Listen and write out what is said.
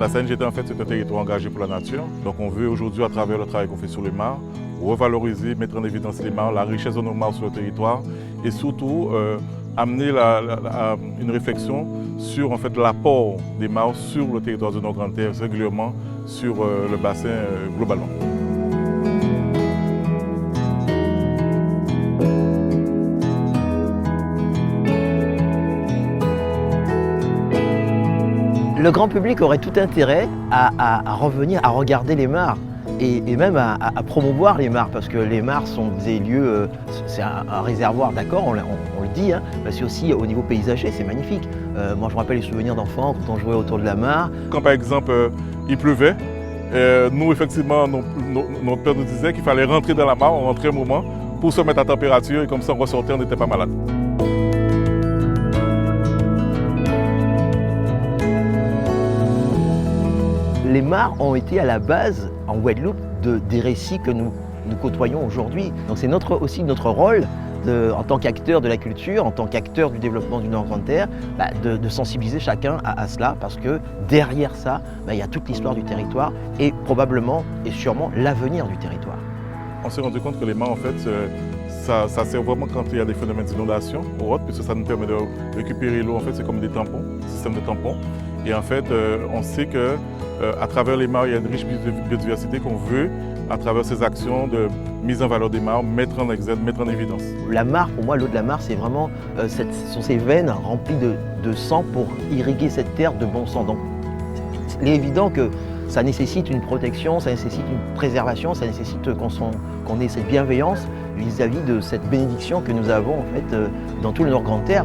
La CNGT, en fait, c'est un territoire engagé pour la nature. Donc on veut aujourd'hui, à travers le travail qu'on fait sur les mares, revaloriser, mettre en évidence les mares, la richesse de nos mares sur le territoire et surtout amener une réflexion sur en fait, l'apport des mares sur le territoire de nos grandes terres, régulièrement sur le bassin globalement. Le grand public aurait tout intérêt à revenir, à regarder les mares et même à promouvoir les mares parce que les mares sont des lieux, c'est un réservoir, d'accord, on le dit, hein, mais c'est aussi au niveau paysager, c'est magnifique. Moi je me rappelle les souvenirs d'enfants quand on jouait autour de la mare. Quand par exemple il pleuvait, nous effectivement notre père nous disait qu'il fallait rentrer dans la mare, on rentrait un moment pour se mettre à température et comme ça on ressortait, on n'était pas malade. Les mares ont été à la base, en Guadeloupe, des récits que nous côtoyons aujourd'hui. Donc c'est aussi notre rôle en tant qu'acteur de la culture, en tant qu'acteur du développement du Nord-Grande-Terre, de sensibiliser chacun à cela parce que derrière ça, il y a toute l'histoire du territoire et probablement et sûrement l'avenir du territoire. On s'est rendu compte que les mares, en fait, ça sert vraiment quand il y a des phénomènes d'inondation ou autre, puisque ça nous permet de récupérer l'eau, en fait, c'est comme des tampons, un système de tampons. Et en fait, on sait que à travers les mares, il y a une riche biodiversité qu'on veut, à travers ces actions de mise en valeur des mares, mettre en exergue, mettre en évidence. La mare, pour moi, l'eau de la mare, c'est vraiment sont ces veines remplies de sang pour irriguer cette terre de bon sang. Donc, il est évident que ça nécessite une protection, ça nécessite une préservation, ça nécessite qu'on ait cette bienveillance vis-à-vis de cette bénédiction que nous avons en fait dans tout le Nord-Grande-Terre.